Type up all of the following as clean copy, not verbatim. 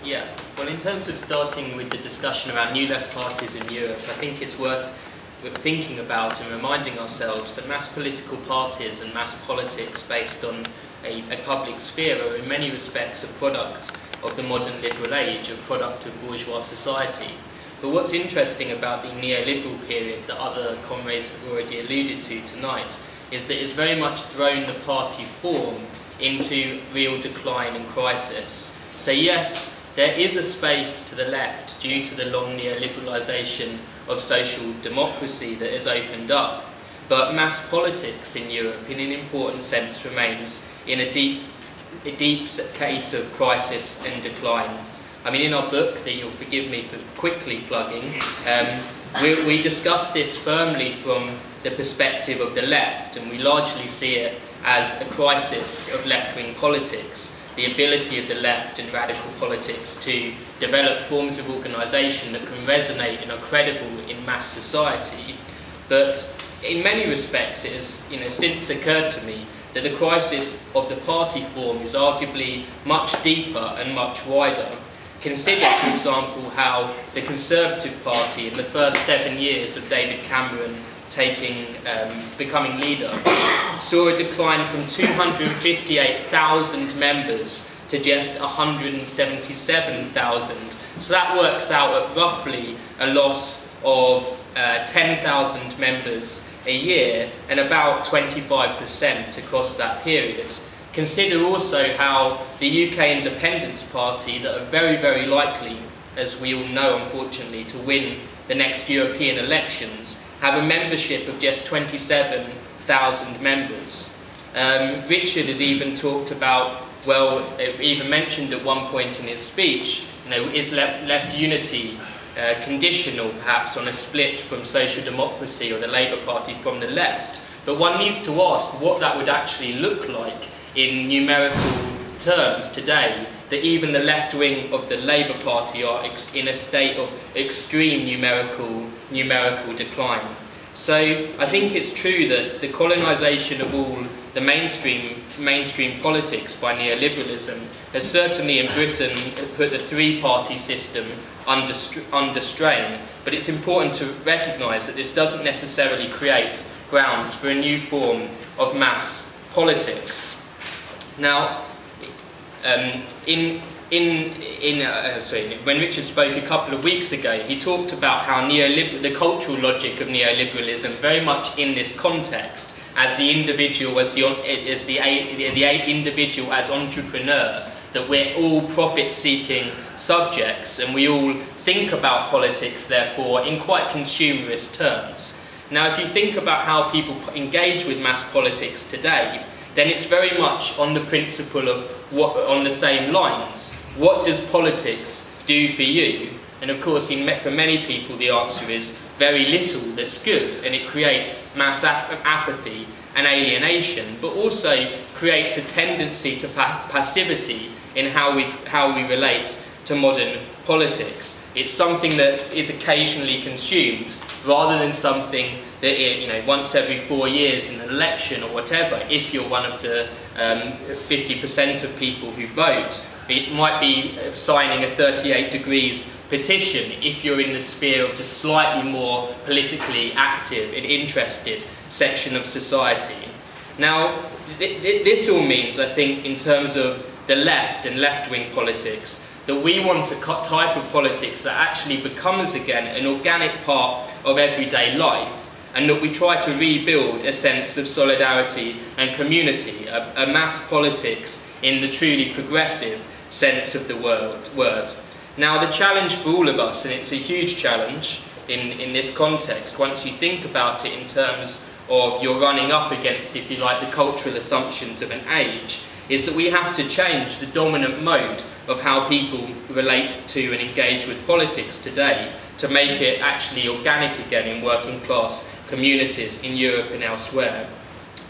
Yeah, well, in terms of starting with the discussion about new left parties in Europe, I think it's worth thinking about and reminding ourselves that mass political parties and mass politics based on a public sphere are in many respects a product of the modern liberal age, a product of bourgeois society. But what's interesting about the neoliberal period that other comrades have already alluded to tonight is that it's very much thrown the party form into real decline and crisis. So yes, there is a space to the left due to the long neoliberalisation of social democracy that has opened up, but mass politics in Europe in an important sense remains in a deep case of crisis and decline. I mean, in our book, that you'll forgive me for quickly plugging, we discuss this firmly from the perspective of the left, and we largely see it as a crisis of left-wing politics, the ability of the left and radical politics to develop forms of organisation that can resonate and are credible in mass society. But in many respects, it has since occurred to me that the crisis of the party form is arguably much deeper and much wider. Consider, for example, how the Conservative Party in the first 7 years of David Cameron becoming leader saw a decline from 258,000 members to just 177,000. So that works out at roughly a loss of 10,000 members a year and about 25% across that period. Consider also how the UK Independence Party, that are very, very likely, as we all know unfortunately, to win the next European elections, have a membership of just 27,000 members. Richard has even talked about, well, even mentioned at one point in his speech, is left unity conditional perhaps on a split from social democracy or the Labour Party from the left? But one needs to ask what that would actually look like in numerical terms today, that even the left wing of the Labour Party are in a state of extreme numerical decline. So I think it's true that the colonisation of all the mainstream politics by neoliberalism has certainly in Britain put the three-party system under strain, but it's important to recognise that this doesn't necessarily create grounds for a new form of mass politics. Now, when Richard spoke a couple of weeks ago, he talked about how the cultural logic of neoliberalism, very much in this context, as the individual as individual as entrepreneur, that we're all profit-seeking subjects, and we all think about politics, therefore, in quite consumerist terms. Now, if you think about how people engage with mass politics today, then it's very much on the principle of on the same lines. What does politics do for you? And of course, for many people, the answer is very little that's good, and it creates mass apathy and alienation, but also creates a tendency to passivity in how we relate to modern politics. It's something that is occasionally consumed, rather than something that, once every 4 years in an election or whatever, if you're one of the 50% of people who vote, it might be signing a 38 degrees petition if you're in the sphere of the slightly more politically active and interested section of society. Now, this all means, I think, in terms of the left and left-wing politics, that we want a type of politics that actually becomes again an organic part of everyday life, and that we try to rebuild a sense of solidarity and community, a mass politics in the truly progressive sense of the word. Now, the challenge for all of us, and it's a huge challenge in this context, once you think about it in terms of you're running up against, if you like, the cultural assumptions of an age, is that we have to change the dominant mode of how people relate to and engage with politics today to make it actually organic again in working class communities in Europe and elsewhere.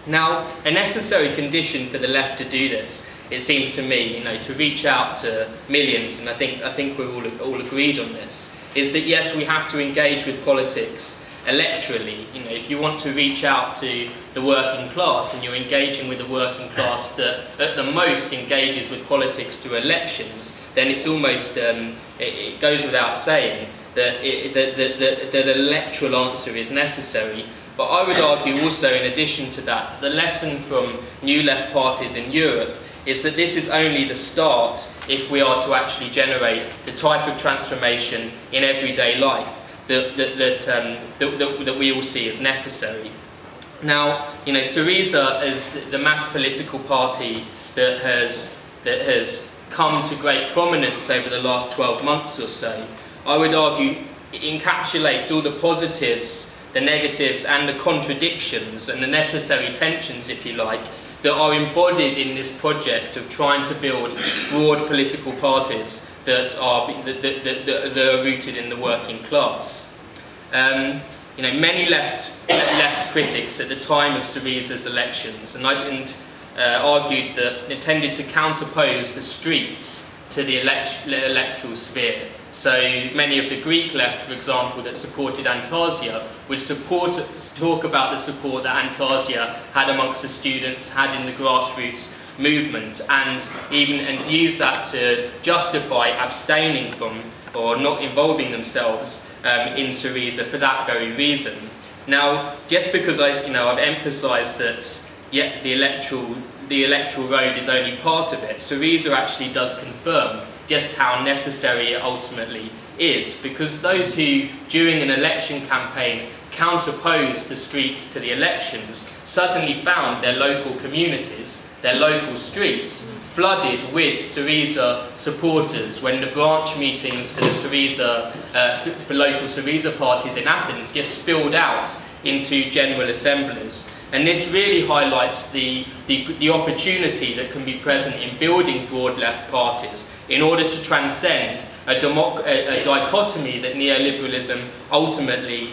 Now, a necessary condition for the left to do this, it seems to me, to reach out to millions, and I think we're all agreed on this, is that yes, we have to engage with politics electorally. You know, if you want to reach out to the working class and you're engaging with a working class that at the most engages with politics through elections, then it's almost, it goes without saying that that an electoral answer is necessary. But I would argue also, in addition to that, the lesson from new left parties in Europe is that this is only the start if we are to actually generate the type of transformation in everyday life that we all see as necessary. Now, you know, Syriza, as the mass political party that has come to great prominence over the last 12 months or so, I would argue encapsulates all the positives, the negatives and the contradictions and the necessary tensions, if you like, that are embodied in this project of trying to build broad political parties that are rooted in the working class. You know, many left critics at the time of Syriza's elections argued that it tended to counterpose the streets to the electoral sphere. So many of the Greek left, for example, that supported Antasia would talk about the support that Antasia had amongst the students, had in the grassroots movement, and use that to justify abstaining from or not involving themselves in Syriza for that very reason. Now, just because I've emphasised that the electoral road is only part of it, Syriza actually does confirm just how necessary it ultimately is, because those who, during an election campaign, counterposed the streets to the elections suddenly found their local communities, their local streets, flooded with Syriza supporters when the branch meetings for the Syriza, for local Syriza parties in Athens just spilled out into general assemblies. And this really highlights the opportunity that can be present in building broad left parties in order to transcend a dichotomy that neoliberalism ultimately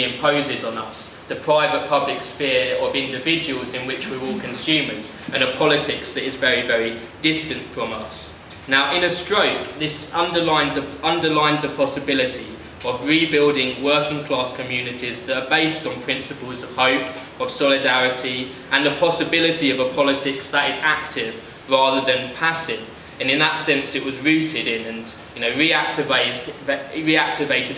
imposes on us. The private-public sphere of individuals in which we're all consumers, and a politics that is very, very distant from us. Now, in a stroke, this underlined the possibility of rebuilding working-class communities that are based on principles of hope, of solidarity, and the possibility of a politics that is active rather than passive. And in that sense, it was rooted in and reactivated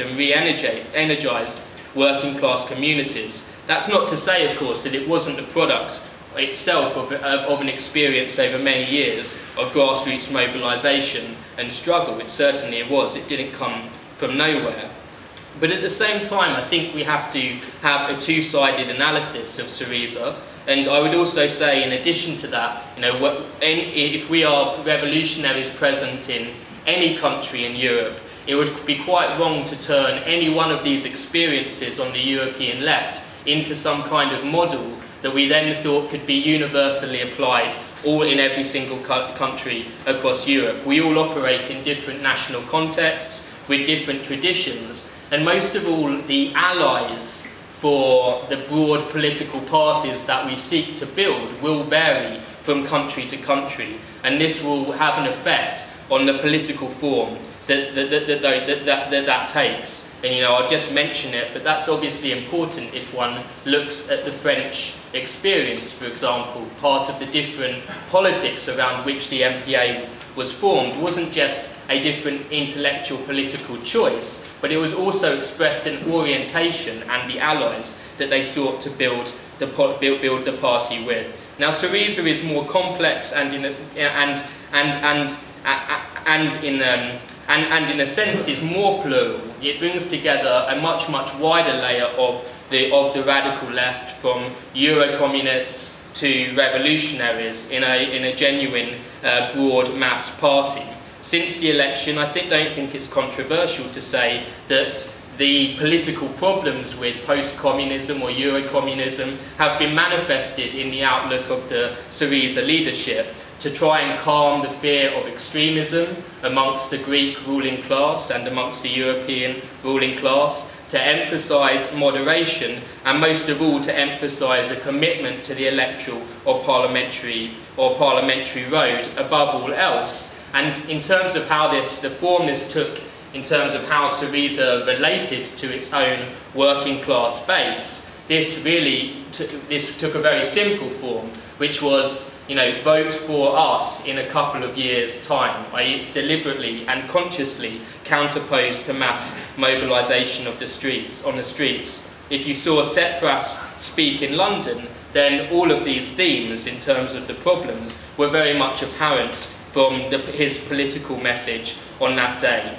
and re-energized working-class communities. That's not to say, of course, that it wasn't the product itself of an experience over many years of grassroots mobilisation and struggle. It certainly was. It didn't come from nowhere. But at the same time, I think we have to have a two-sided analysis of Syriza. And I would also say, in addition to that, if we are revolutionaries present in any country in Europe, it would be quite wrong to turn any one of these experiences on the European left into some kind of model that we then thought could be universally applied all in every single country across Europe. We all operate in different national contexts with different traditions, and most of all, the allies for the broad political parties that we seek to build will vary from country to country, and this will have an effect on the political form that takes. And I'll just mention it, but that's obviously important if one looks at the French experience, for example. Part of the different politics around which the MPA was formed wasn't just a different intellectual political choice, but it was also expressed in orientation and the allies that they sought to build the party with. Now, Syriza is more complex and in a sense is more plural. It brings together a much wider layer of the radical left, from Euro-communists to revolutionaries, in a genuine broad mass party. Since the election, I don't think it's controversial to say that the political problems with post-communism or Euro-communism have been manifested in the outlook of the Syriza leadership to try and calm the fear of extremism amongst the Greek ruling class and amongst the European ruling class, to emphasise moderation, and most of all to emphasise a commitment to the electoral or parliamentary road above all else. And in terms of how the form this took in terms of how Syriza related to its own working class base, this really took a very simple form, which was, vote for us in a couple of years' time, i.e. it's deliberately and consciously counterposed to mass mobilisation of the streets, on the streets. If you saw Tsipras speak in London, then all of these themes in terms of the problems were very much apparent from his political message on that day.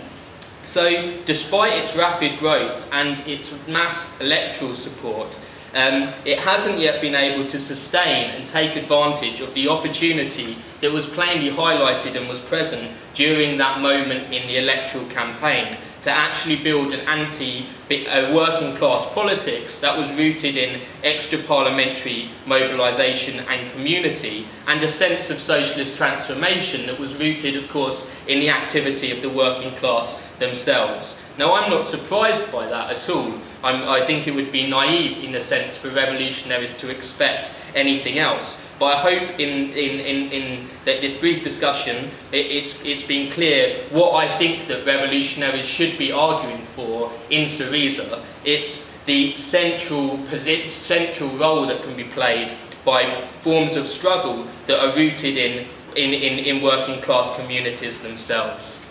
So, despite its rapid growth and its mass electoral support, it hasn't yet been able to sustain and take advantage of the opportunity that was plainly highlighted and was present during that moment in the electoral campaign to actually build an working class politics that was rooted in extra-parliamentary mobilisation and community, and a sense of socialist transformation that was rooted, of course, in the activity of the working class themselves. Now, I'm not surprised by that at all. I think it would be naive, in a sense, for revolutionaries to expect anything else. But I hope in this brief discussion, it's been clear what I think that revolutionaries should be arguing for in Syriza. It's the central role that can be played by forms of struggle that are rooted in working class communities themselves.